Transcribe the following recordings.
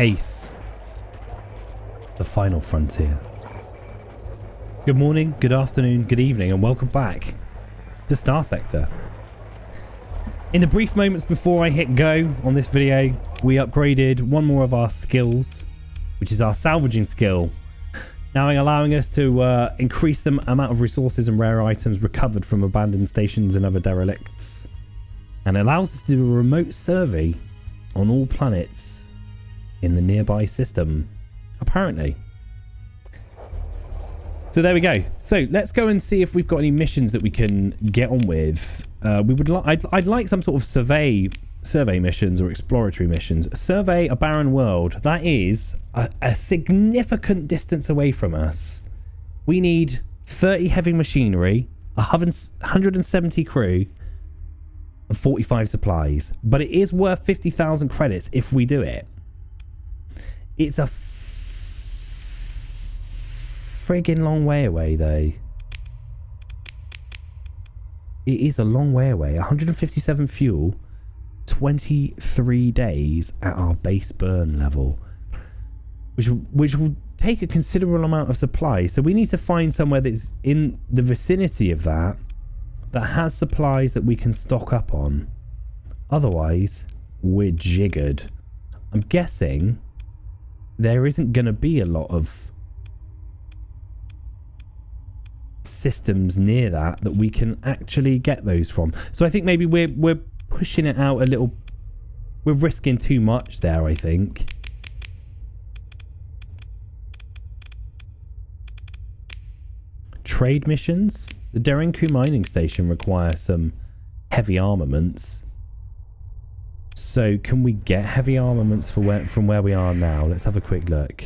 Ace. The final frontier. Good morning, good afternoon, good evening, and welcome back to Starsector. In the brief moments before I hit go on this video, we upgraded one more of our skills, which is our salvaging skill, now allowing us to increase the amount of resources and rare items recovered from abandoned stations and other derelicts. And it allows us to do a remote survey on all planets in the nearby system, apparently. So there we go. So let's go and see if we've got any missions that we can get on with. I'd like some sort of survey missions or exploratory missions. Survey a barren world. That is a significant distance away from us. We need 30 heavy machinery, 170 crew, and 45 supplies. But it is worth 50,000 credits if we do it. It's a friggin' long way away, though. It is a long way away. 157 fuel, 23 days at our base burn level, which will take a considerable amount of supply. So we need to find somewhere that's in the vicinity of that has supplies that we can stock up on. Otherwise, we're jiggered. I'm guessing there isn't going to be a lot of systems near that we can actually get those from. So I think maybe we're pushing it out a little. We're risking too much there, I think. Trade missions. The Derinku mining station requires some heavy armaments. So can we get heavy armaments from where we are now? Let's have a quick look.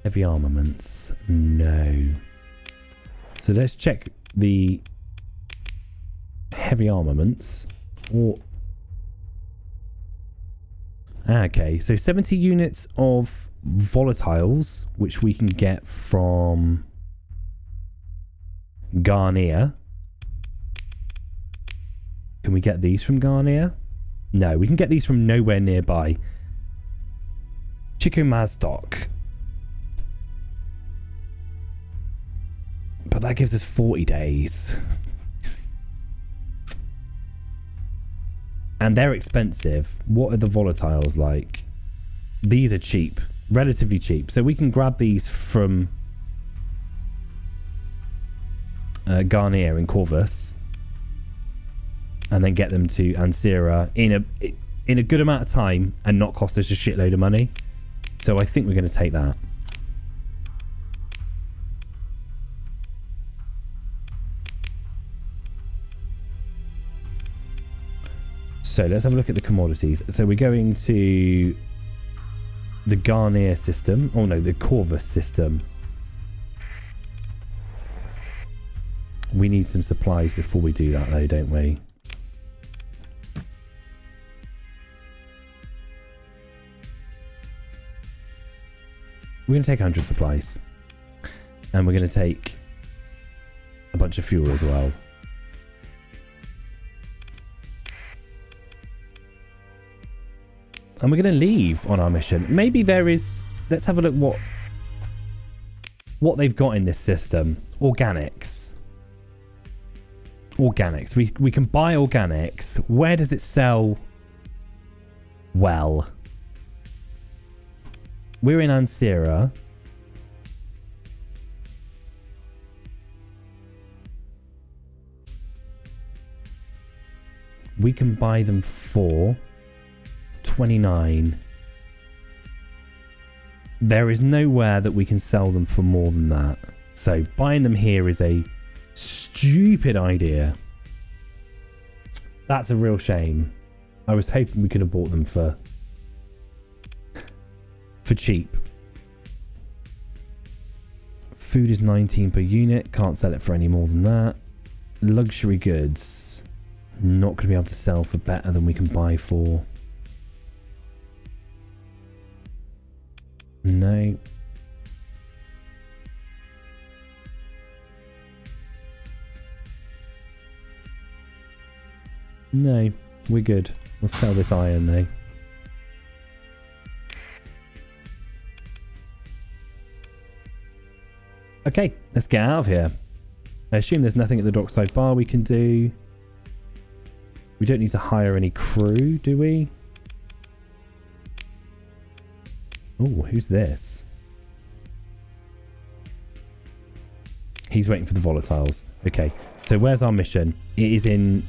Heavy armaments. No. So let's check the heavy armaments. Okay, so 70 units of volatiles, which we can get from Garnier. Can we get these from Garnier? No, we can get these from nowhere nearby. Chikomazdok. But that gives us 40 days. And they're expensive. What are the volatiles like? These are cheap. Relatively cheap. So we can grab these from Garnier and Corvus. And then get them to Ansira in a good amount of time and not cost us a shitload of money. So I think we're going to take that. So let's have a look at the commodities. So we're going to the Garnier system. Oh no, the Corvus system. We need some supplies before we do that though, don't we? We're going to take 100 supplies. And we're going to take a bunch of fuel as well. And we're going to leave on our mission. Maybe there is... Let's have a look what they've got in this system. Organics. Organics. We can buy organics. Where does it sell well? We're in Ansira. We can buy them for 29. There is nowhere that we can sell them for more than that. So buying them here is a stupid idea. That's a real shame. I was hoping we could have bought them for cheap. Food is 19 per unit. Can't sell it for any more than that. Luxury goods. Not going to be able to sell for better than we can buy for. No. No, we're good. We'll sell this iron though. Okay, let's get out of here. I assume there's nothing at the dockside bar we can do. We don't need to hire any crew, do we? Oh, who's this? He's waiting for the volatiles. Okay, so where's our mission? It is in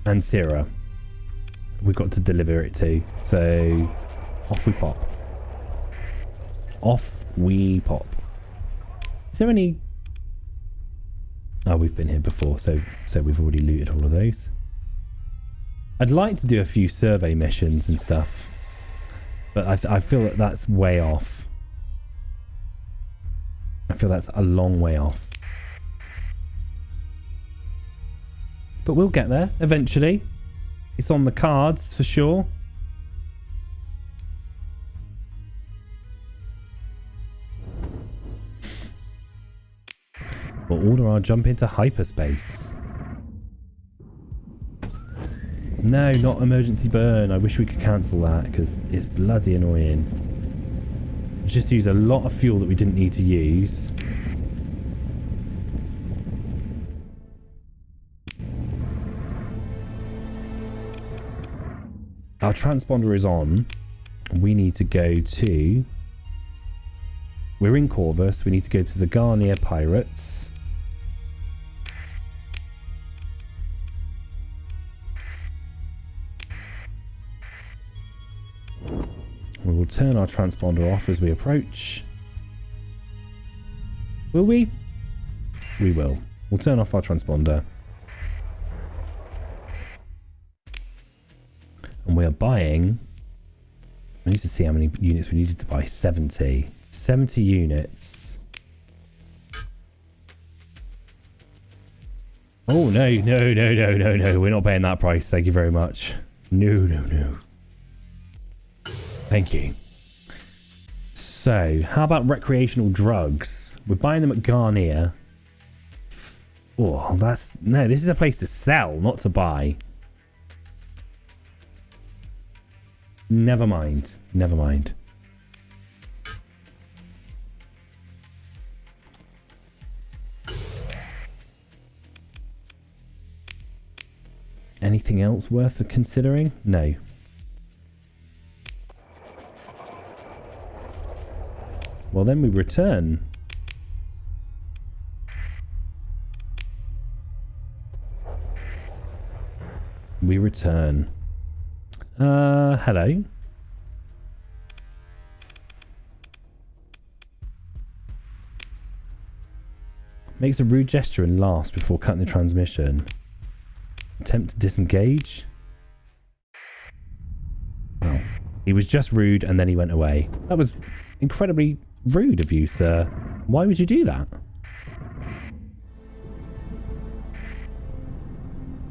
Ansira. We've got to deliver it to. So off we pop. Off we pop. Is there any... Oh, we've been here before, so we've already looted all of those. I'd like to do a few survey missions and stuff, but I feel that that's way off. I feel that's a long way off. But we'll get there eventually. It's on the cards for sure. We'll order our jump into hyperspace. No, not emergency burn. I wish we could cancel that because it's bloody annoying. We just used a lot of fuel that we didn't need to use. Our transponder is on. We need to go to... We're in Corvus. We need to go to the Garnier Pirates. We will turn our transponder off as we approach. Will we? We will. We'll turn off our transponder. And we are buying... We need to see how many units we needed to buy. 70. 70 units. Oh, no. We're not paying that price. Thank you very much. No. Thank you. So, how about recreational drugs? We're buying them at Garnier. Oh, that's... No, this is a place to sell, not to buy. Never mind. Anything else worth considering? No. Well, then we return. Hello. Makes a rude gesture and laughs before cutting the transmission. Attempt to disengage. Oh, he was just rude and then he went away. That was incredibly rude of you, sir. Why would you do that?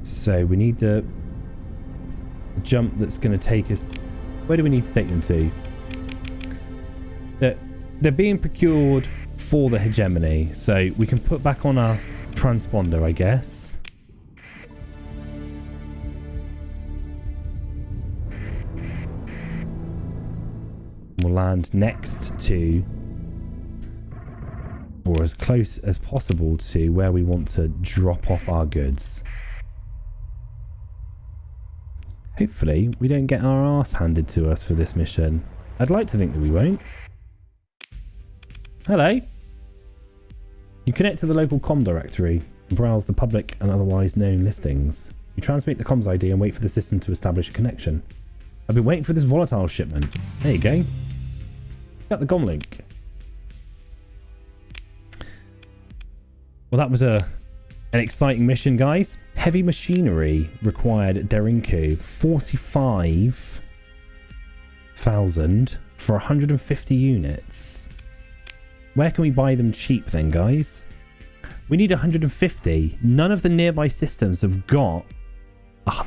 So we need the jump that's going to take us... Where do we need to take them to? They're being procured for the hegemony, so we can put back on our transponder, I guess. We'll land next to, or as close as possible to, where we want to drop off our goods. Hopefully we don't get our arse handed to us for this mission. I'd like to think that we won't. Hello. You connect to the local comm directory and browse the public and otherwise known listings. You transmit the comms ID and wait for the system to establish a connection. I've been waiting for this volatile shipment. There you go. Got the comm link. Well, that was an exciting mission, guys. Heavy machinery required at Derinku. 45,000 for 150 units. Where can we buy them cheap then, guys? We need 150. None of the nearby systems have got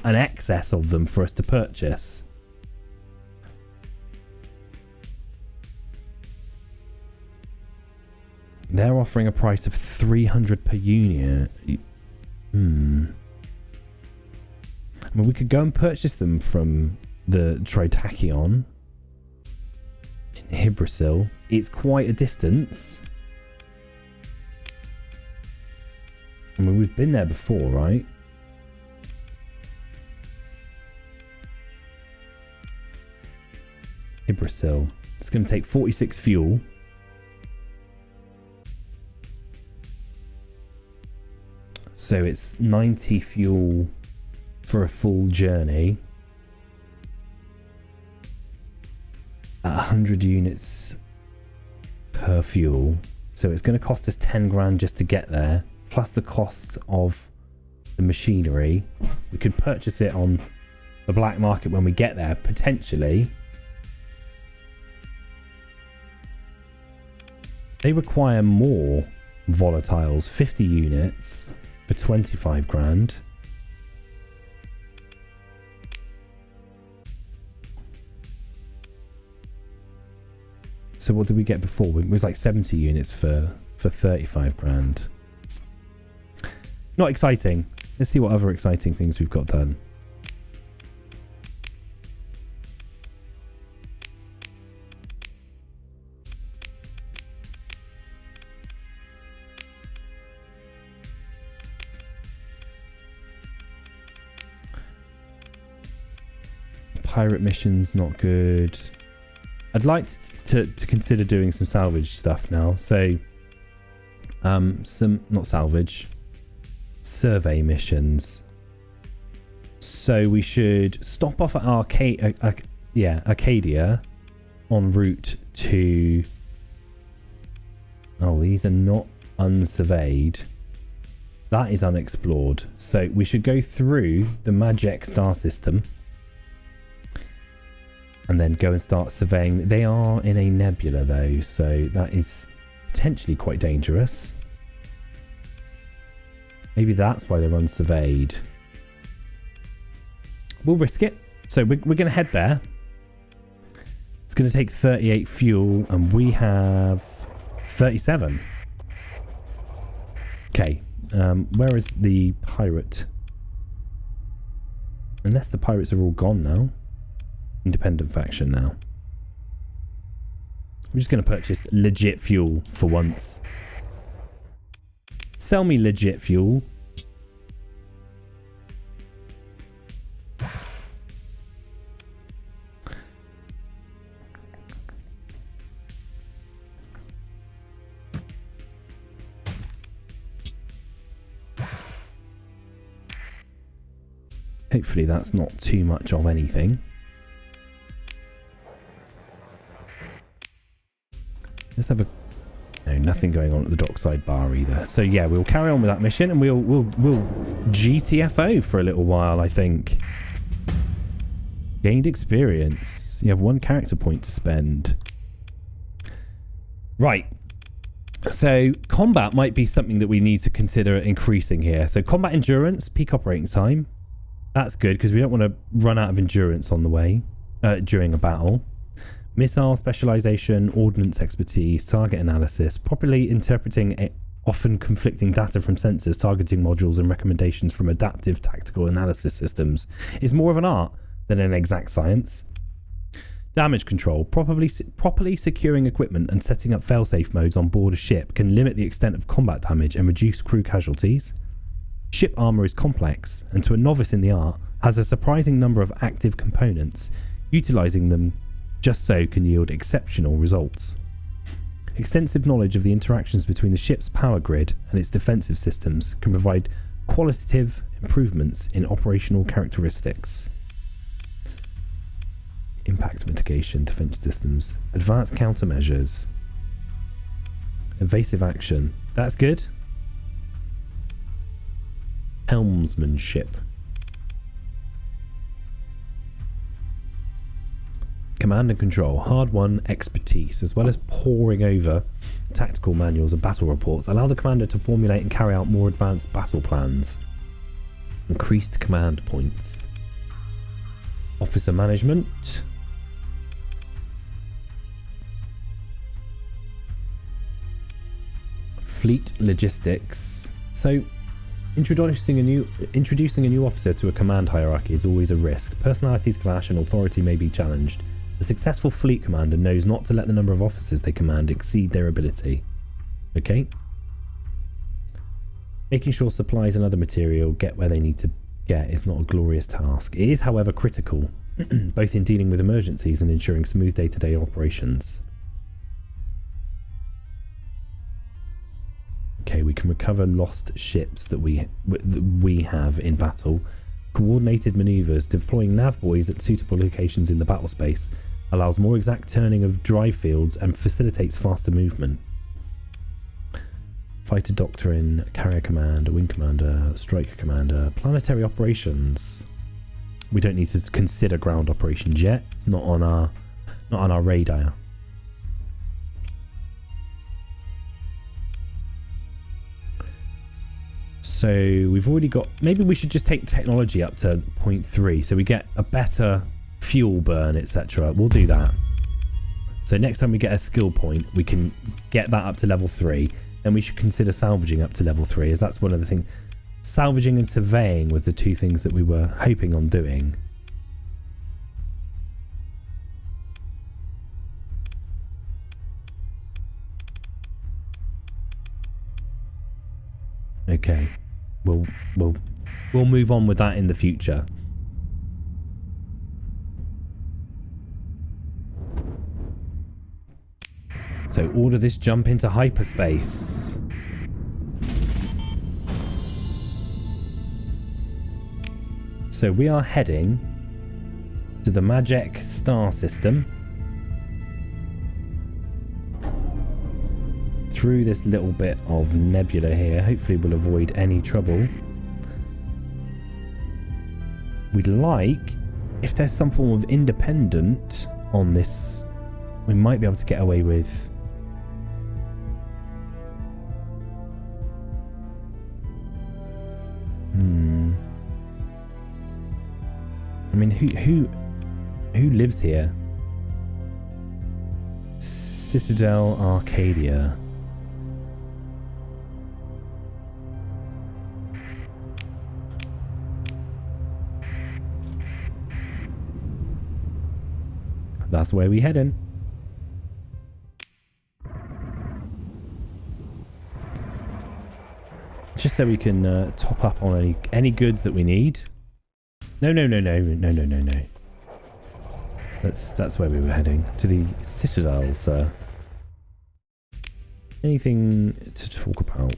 an excess of them for us to purchase. They're offering a price of 300 per unit. I mean, we could go and purchase them from the Tritachyon in Hybrasil. It's quite a distance. I mean, we've been there before, right? Ibrasil. It's going to take 46 fuel. So it's 90 fuel for a full journey. At 100 units per fuel. So it's going to cost us 10 grand just to get there. Plus the cost of the machinery. We could purchase it on the black market when we get there, potentially. They require more volatiles, 50 units for 25 grand. So what did we get before? It was like 70 units for 35 grand. Not exciting. Let's see what other exciting things we've got done. Pirate missions, not good. I'd like to consider doing some salvage stuff now. So, not salvage, survey missions. So we should stop off at Arcadia en route to... Oh, these are not unsurveyed. That is unexplored. So we should go through the Majek star system and then go and start surveying. They are in a nebula though, so that is potentially quite dangerous. Maybe that's why they're unsurveyed. We'll risk it. So we're going to head there. It's going to take 38 fuel and we have 37. Okay. Where is the pirate? Unless the pirates are all gone now. Independent faction now. We're just going to purchase legit fuel for once. Sell me legit fuel. Hopefully that's not too much of anything. Let's have a... No, nothing going on at the dockside bar either. So yeah, we'll carry on with that mission and we'll GTFO for a little while, I think. Gained experience. You have 1 character point to spend. Right. So combat might be something that we need to consider increasing here. So combat endurance, peak operating time. That's good because we don't want to run out of endurance on the way during a battle. Missile specialization, ordnance expertise, target analysis, properly interpreting often conflicting data from sensors, targeting modules, and recommendations from adaptive tactical analysis systems is more of an art than an exact science. Damage control, properly securing equipment and setting up failsafe modes on board a ship can limit the extent of combat damage and reduce crew casualties. Ship armor is complex, and to a novice in the art, has a surprising number of active components. Utilizing them just so can yield exceptional results. Extensive knowledge of the interactions between the ship's power grid and its defensive systems can provide qualitative improvements in operational characteristics. Impact mitigation, defense systems, advanced countermeasures, evasive action. That's good. Helmsmanship. Command and control, hard-won expertise, as well as poring over tactical manuals and battle reports, allow the commander to formulate and carry out more advanced battle plans. Increased command points. Officer management. Fleet logistics. So, introducing a new officer to a command hierarchy is always a risk. Personalities clash and authority may be challenged. A successful fleet commander knows not to let the number of officers they command exceed their ability. Okay? Making sure supplies and other material get where they need to get is not a glorious task. It is, however, critical, both in dealing with emergencies and ensuring smooth day-to-day operations. Okay, we can recover lost ships that we have in battle. Coordinated maneuvers, deploying nav buoys at suitable locations in the battle space, allows more exact turning of drive fields and facilitates faster movement. Fighter doctrine, carrier command, wing commander, strike commander, planetary operations. We don't need to consider ground operations yet. It's not on our radar. So we've already got, maybe we should just take technology up to 0.3 so we get a better fuel burn, etc. We'll do that. So next time we get a skill point, we can get that up to level 3. Then we should consider salvaging up to level 3, as that's one of the things. Salvaging and surveying were the two things that we were hoping on doing. Okay. We'll move on with that in the future. So order this jump into hyperspace. So we are heading to the Majek star system. Through this little bit of nebula here. Hopefully we'll avoid any trouble. We'd like, if there's some form of independent on this, we might be able to get away with. I mean, who lives here? Citadel Arcadia. That's where we heading. Just so we can top up on any goods that we need. No. That's where we were heading. To the Citadel, sir. Anything to talk about?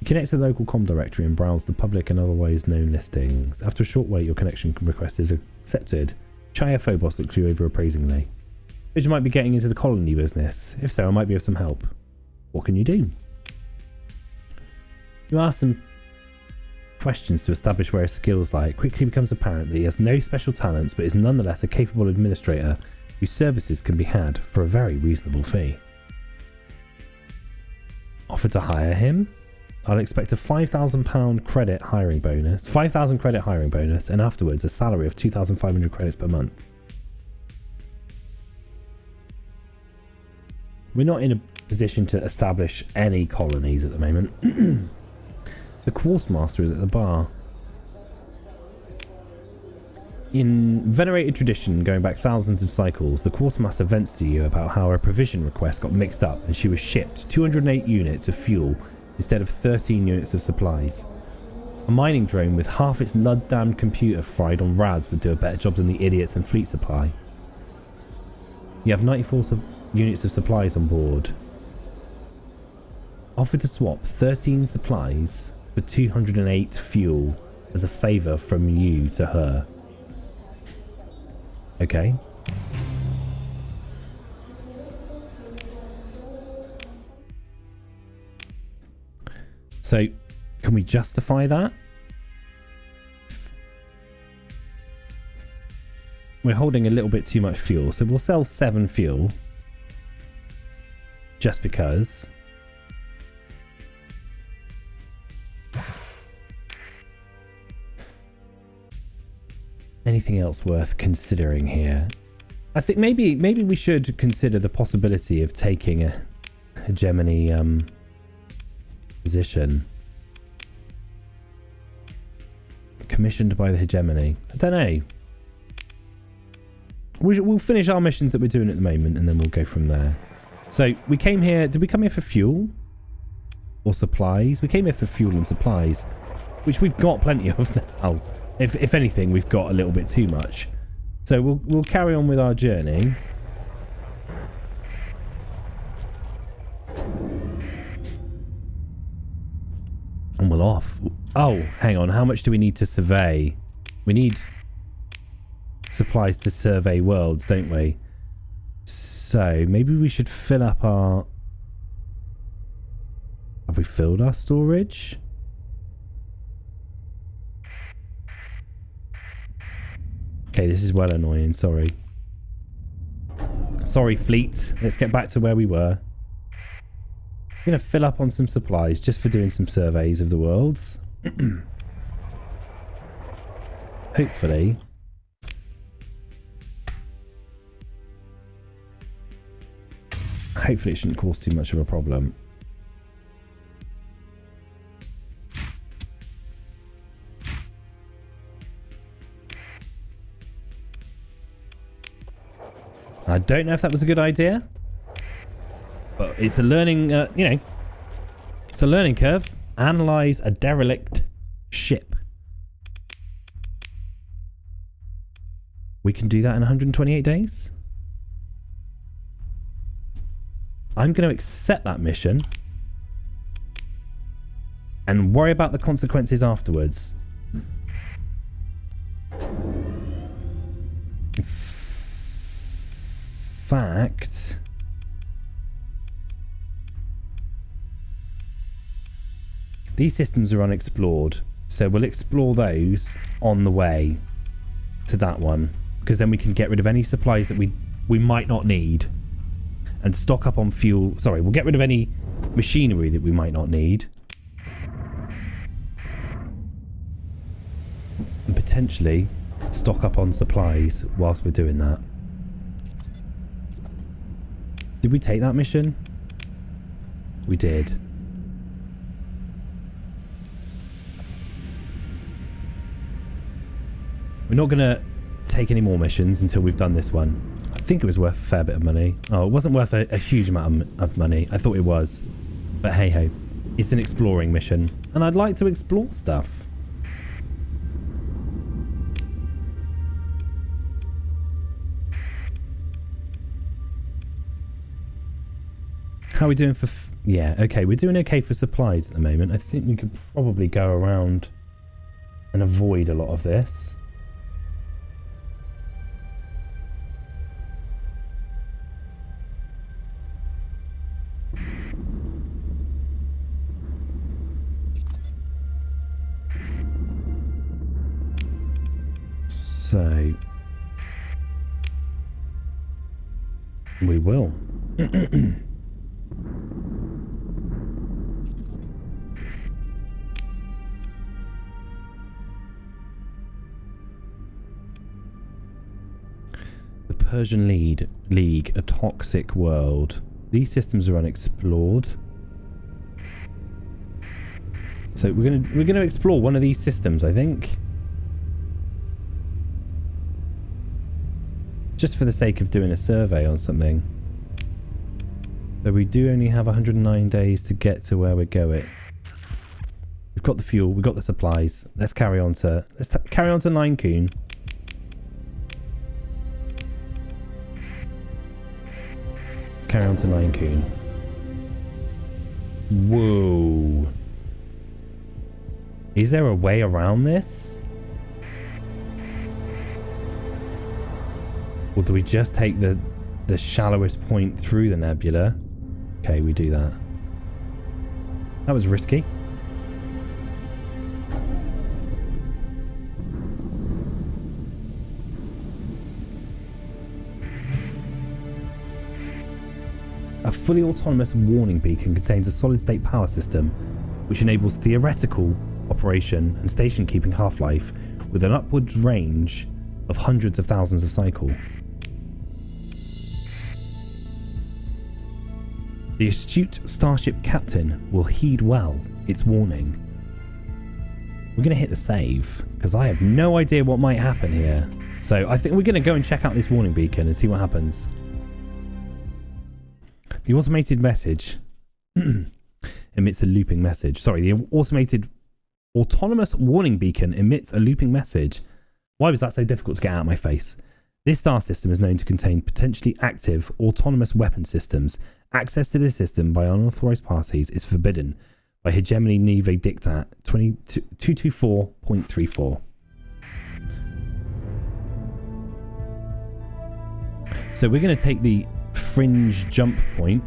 Connect to the local comm directory and browse the public and otherwise known listings. After a short wait, your connection request is accepted. Chaya Phobos looks you over appraisingly. You might be getting into the colony business. If so, I might be of some help. What can you do? You ask some questions to establish where his skills lie. It quickly becomes apparent that he has no special talents, but is nonetheless a capable administrator whose services can be had for a very reasonable fee. Offer to hire him? I'll expect a £5,000 credit hiring bonus, 5,000 credit hiring bonus, and afterwards a salary of 2,500 credits per month. We're not in a position to establish any colonies at the moment. The Quartermaster is at the bar. In venerated tradition, going back thousands of cycles, the Quartermaster vents to you about how her provision request got mixed up and she was shipped 208 units of fuel instead of 13 units of supplies. A mining drone with half its lud-damned computer fried on rads would do a better job than the idiots in fleet supply. You have 94 units of supplies on board. Offered to swap 13 supplies for 208 fuel as a favour from you to her. Okay. So, can we justify that? We're holding a little bit too much fuel, so we'll sell 7 fuel. Just because. Anything else worth considering here? I think maybe we should consider the possibility of taking a hegemony position. Commissioned by the hegemony. I don't know. We'll finish our missions that we're doing at the moment and then we'll go from there. So we came here. Did we come here for fuel or supplies? We came here for fuel and supplies, which we've got plenty of now. If anything, we've got a little bit too much. So we'll carry on with our journey. And we're off. Oh, hang on. How much do we need to survey? We need supplies to survey worlds, don't we? So maybe we should fill up our... Have we filled our storage? Okay, this is well annoying. Sorry. Sorry, fleet. Let's get back to where we were. I'm going to fill up on some supplies just for doing some surveys of the worlds. Hopefully. Hopefully it shouldn't cause too much of a problem. I don't know if that was a good idea. But it's a learning, you know, it's a learning curve. Analyze a derelict ship. We can do that in 128 days. I'm going to accept that mission and worry about the consequences afterwards. In fact... These systems are unexplored, so we'll explore those on the way to that one, because then we can get rid of any supplies that we might not need and stock up on fuel. Sorry, we'll get rid of any machinery that we might not need and potentially stock up on supplies whilst we're doing that. Did we take that mission? We did. We're not going to take any more missions until we've done this one. I think it was worth a fair bit of money. Oh, it wasn't worth a huge amount of money. I thought it was. But hey ho. It's an exploring mission. And I'd like to explore stuff. How are we doing for... yeah, okay. We're doing okay for supplies at the moment. I think we could probably go around and avoid a lot of this. So, we will. The Persian League, a toxic world. These systems are unexplored. So we're gonna explore one of these systems, I think. Just for the sake of doing a survey on something. But we do only have 109 days to get to where we're going. We've got the fuel, we've got the supplies. Let's carry on to... let's carry on to 9 Coon. Carry on to 9 Coon. Whoa. Is there a way around this? Or do we just take the shallowest point through the nebula? Okay, we do that. That was risky. A fully autonomous warning beacon contains a solid-state power system which enables theoretical operation and station-keeping half-life with an upwards range of hundreds of thousands of cycle. The astute starship captain will heed well its warning. We're going to hit the save, because I have no idea what might happen here. So I think we're going to go and check out this warning beacon and see what happens. The automated message emits a looping message. Sorry, the automated autonomous warning beacon emits a looping message. Why was that so difficult to get out of my face? This star system is known to contain potentially active autonomous weapon systems. Access to this system by unauthorized parties is forbidden by Hegemony Nive Dictat 224.34. So we're going to take the fringe jump point.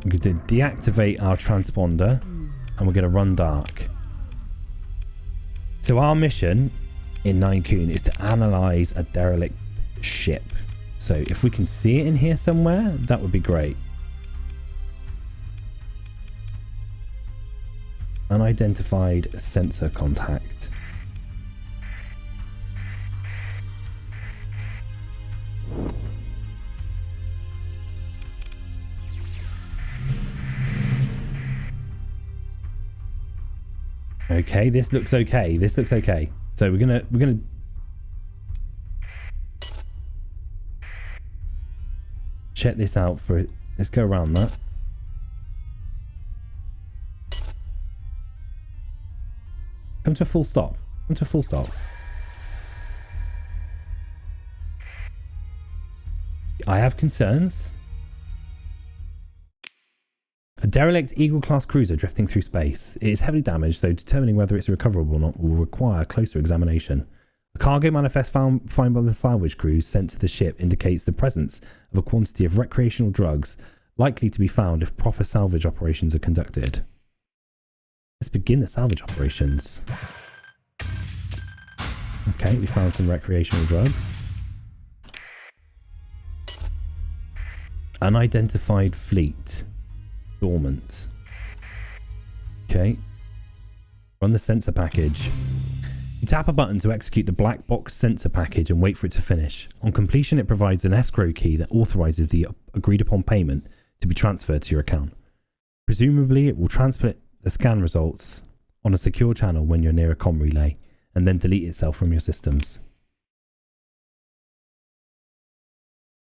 We're going to deactivate our transponder and we're going to run dark. So our mission in Nine Coon is to analyze a derelict ship. So if we can see it in here somewhere, that would be great. Unidentified sensor contact. Okay, this looks okay. This looks okay. So we're gonna check this out for it. Let's go around that. Come to a full stop. Come to a full stop. I have concerns. A derelict Eagle-class cruiser drifting through space. It is heavily damaged, though determining whether it's recoverable or not will require closer examination. A cargo manifest found by the salvage crews sent to the ship indicates the presence of a quantity of recreational drugs likely to be found if proper salvage operations are conducted. Let's begin the salvage operations. Okay, we found some recreational drugs. Unidentified fleet. Dormant. Okay. Run the sensor package. You tap a button to execute the black box sensor package and wait for it to finish. On completion, it provides an escrow key that authorizes the agreed upon payment to be transferred to your account. Presumably, it will transmit the scan results on a secure channel when you're near a comm relay and then delete itself from your systems.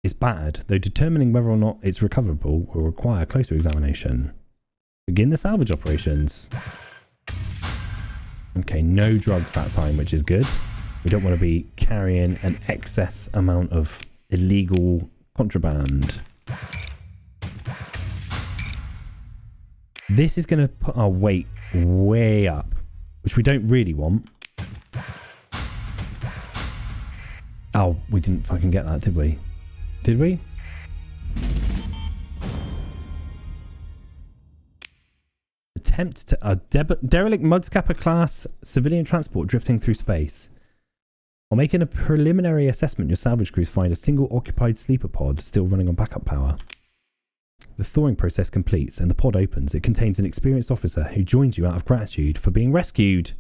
It's battered, though determining whether or not it's recoverable will require closer examination. Begin the salvage operations. Okay, no drugs that time, which is good. We don't want to be carrying an excess amount of illegal contraband. This is going to put our weight way up, which we don't really want. Oh, we didn't fucking get that, did we? Did we? Attempt to a derelict Mudscapper class civilian transport drifting through space. While making a preliminary assessment, your salvage crews find a single occupied sleeper pod still running on backup power. The thawing process completes and the pod opens. It contains an experienced officer who joins you out of gratitude for being rescued.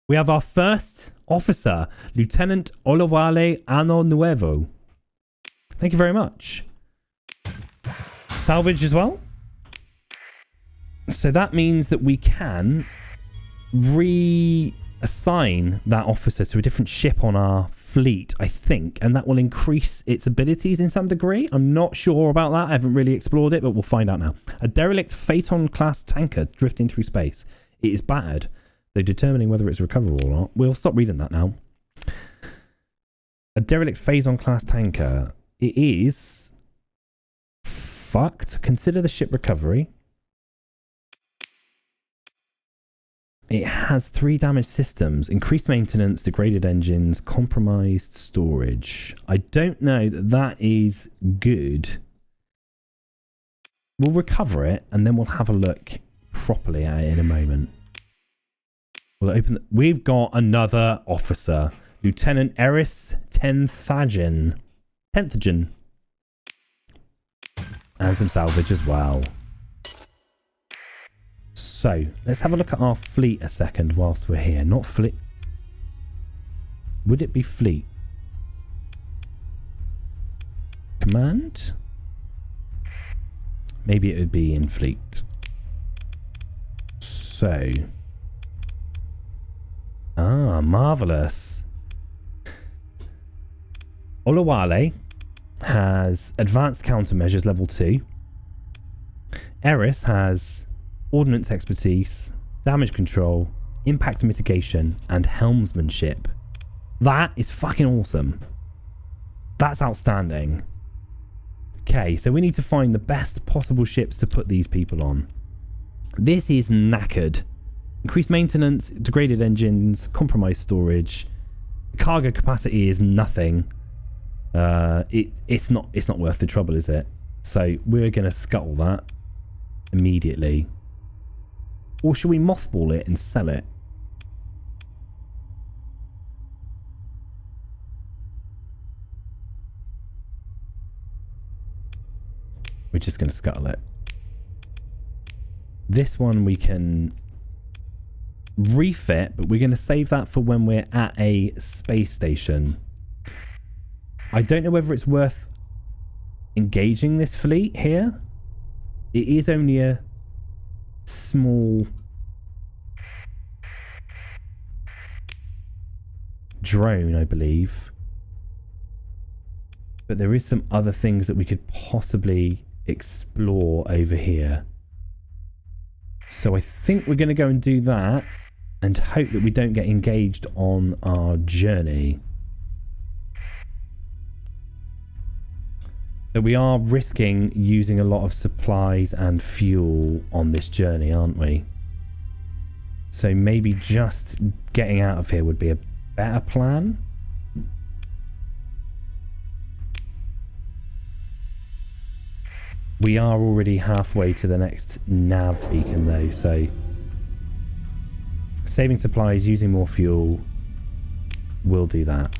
We have our first officer, Lieutenant Olawale Ano Nuevo. Thank you very much. Salvage as well. So that means that we can reassign that officer to a different ship on our fleet, I think, and that will increase its abilities in some degree. I'm not sure about that. I haven't really explored it, but we'll find out now. A derelict Phaeton-class tanker drifting through space. It is battered, though determining whether it's recoverable or not. We'll stop reading that now. A derelict Phaeton-class tanker. It is fucked. Consider the ship recovery. It has 3 damaged systems, increased maintenance, degraded engines, compromised storage. I don't know that that is good. We'll recover it and then we'll have a look properly at it in a moment. We'll open. We've got another officer, Lieutenant Eris Tenthagen. And some salvage as well. So, let's have a look at our fleet a second whilst we're here. Not fleet. Would it be fleet? Command? Maybe it would be in fleet. So. Ah, marvellous. Olawale has advanced countermeasures level 2. Eris has ordnance expertise, damage control, impact mitigation, and helmsmanship. That is fucking awesome. That's outstanding. Okay, so we need to find the best possible ships to put these people on. This is knackered. Increased maintenance, degraded engines, compromised storage. Cargo capacity is nothing. It's not worth the trouble, is it? So we're going to scuttle that immediately. Or should we mothball it and sell it? We're just going to scuttle it. This one we can refit, but we're going to save that for when we're at a space station. I don't know whether it's worth engaging this fleet here. It is only a small drone, I believe. But there is some other things that we could possibly explore over here. So I think we're going to go and do that and hope that we don't get engaged on our journey. So we are risking using a lot of supplies and fuel on this journey, aren't we? So maybe just getting out of here would be a better plan. We are already halfway to the next nav beacon though, so saving supplies, using more fuel, we'll do that.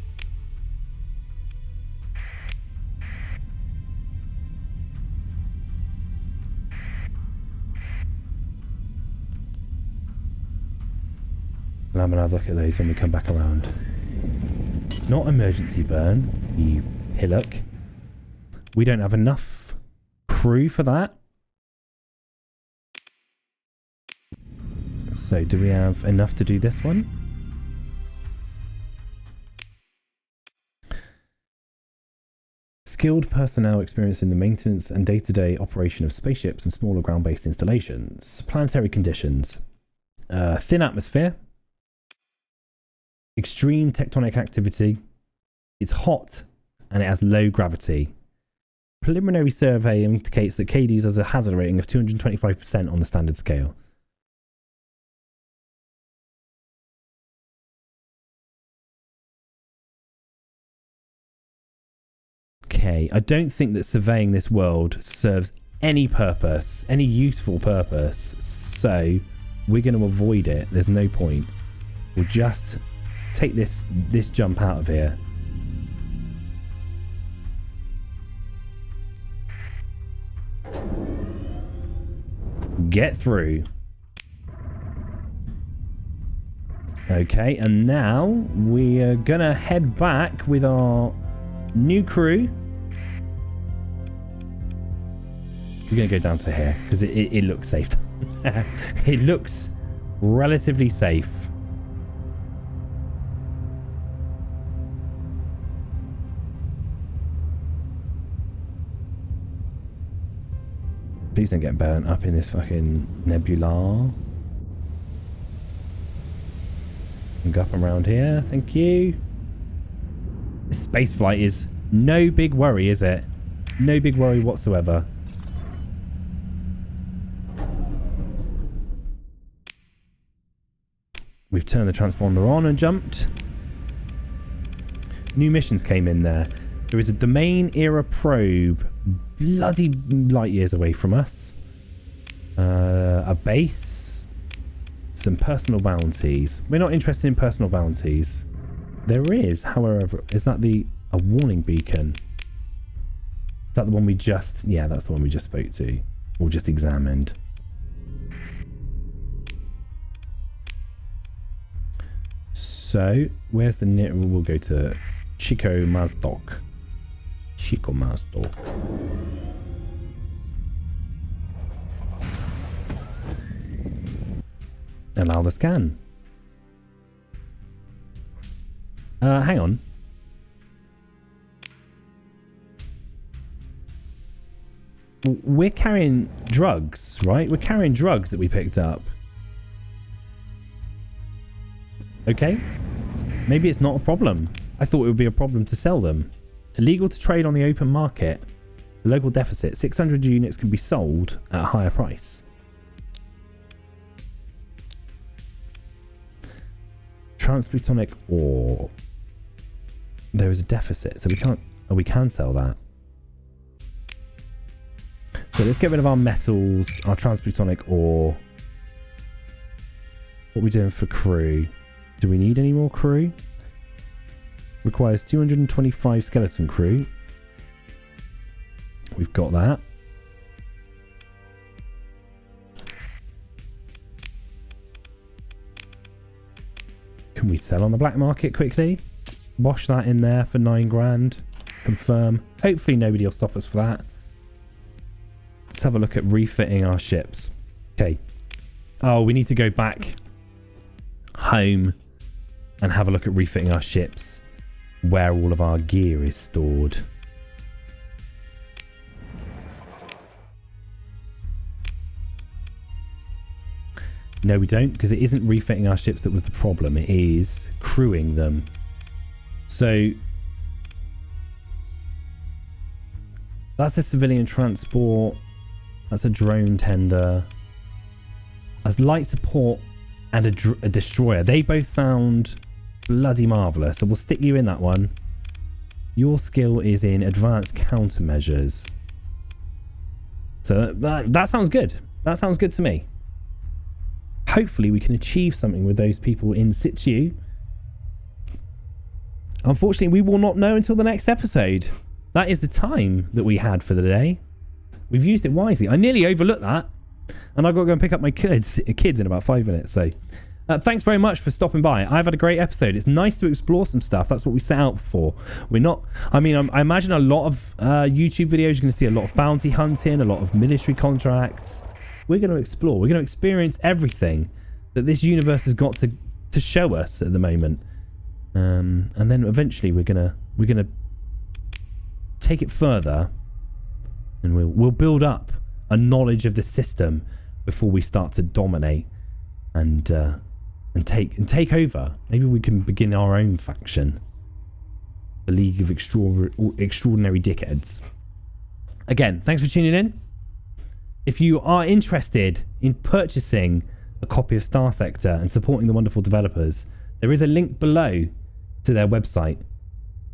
We'll have another look at those when we come back around. Not emergency burn, you pillock. We don't have enough crew for that. So do we have enough to do this one? Skilled personnel experienced in the maintenance and day-to-day operation of spaceships and smaller ground-based installations. Planetary conditions. Thin atmosphere. Extreme tectonic activity. It's hot and it has low gravity. Preliminary survey indicates that KD's has a hazard rating of 225% on the standard scale. Okay, I don't think that surveying this world serves any purpose, any useful purpose, so we're going to avoid it. There's no point. We'll just take this jump out of here. Get through. Okay, and now we are gonna head back with our new crew. We're gonna go down to here because it looks safe. It looks relatively safe. Please don't get burnt up in this fucking nebula. And go up around here, thank you. This space flight is no big worry, is it? No big worry whatsoever. We've turned the transponder on and jumped. New missions came in there. There is a domain era probe bloody light years away from us. A base. Some personal bounties. We're not interested in personal bounties. There is, however, is that a warning beacon? Is that the one we just... Yeah, that's the one we just spoke to. Or just examined. So, where's the near... We'll go to Chico Mazdok. Chico Mazdok. Allow the scan. Hang on. we're carrying drugs, right? We're carrying drugs that we picked up. Okay. Maybe it's not a problem. I thought it would be a problem to sell them. Illegal to trade on the open market. The local deficit. 600 units can be sold at a higher price. Transplutonic ore. There is a deficit, so we can't... Oh, we can sell that. So let's get rid of our metals, our transplutonic ore. What are we doing for crew? Do we need any more crew? Requires 225 skeleton crew. We've got that. Can we sell on the black market quickly? Wash that in there for 9 grand. Confirm. Hopefully nobody will stop us for that. Let's have a look at refitting our ships. Okay. Oh, we need to go back home and have a look at refitting our ships where all of our gear is stored. No, we don't, because it isn't refitting our ships that was the problem. It is crewing them. So that's a civilian transport. That's a drone tender. As light support and a destroyer. They both sound bloody marvellous. So we'll stick you in that one. Your skill is in advanced countermeasures. So that sounds good. That sounds good to me. Hopefully we can achieve something with those people in situ. Unfortunately, we will not know until the next episode. That is the time that we had for the day. We've used it wisely. I nearly overlooked that. And I've got to go and pick up my kids in about 5 minutes. So thanks very much for stopping by. I've had a great episode. It's nice to explore some stuff. That's what we set out for. We're not... I mean, I imagine a lot of YouTube videos, you're going to see a lot of bounty hunting, a lot of military contracts. We're going to explore. We're going to experience everything that this universe has got to show us at the moment. And then eventually we're gonna take it further, and we'll build up a knowledge of the system before we start to dominate and take over. Maybe we can begin our own faction, the League of Extraordinary Dickheads. Again, thanks for tuning in. If you are interested in purchasing a copy of Starsector and supporting the wonderful developers, there is a link below to their website.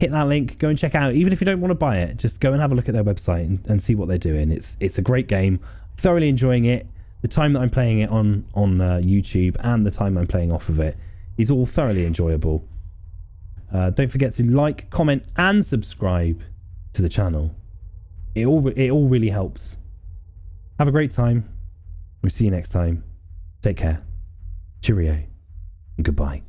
Hit that link, go and check it out. Even if you don't want to buy it, just go and have a look at their website and see what they're doing. It's a great game. Thoroughly enjoying it. The time that I'm playing it on YouTube and the time I'm playing off of it is all thoroughly enjoyable. Don't forget to like, comment, and subscribe to the channel. It all really helps. Have a great time. We'll see you next time. Take care. Cheerio. And goodbye.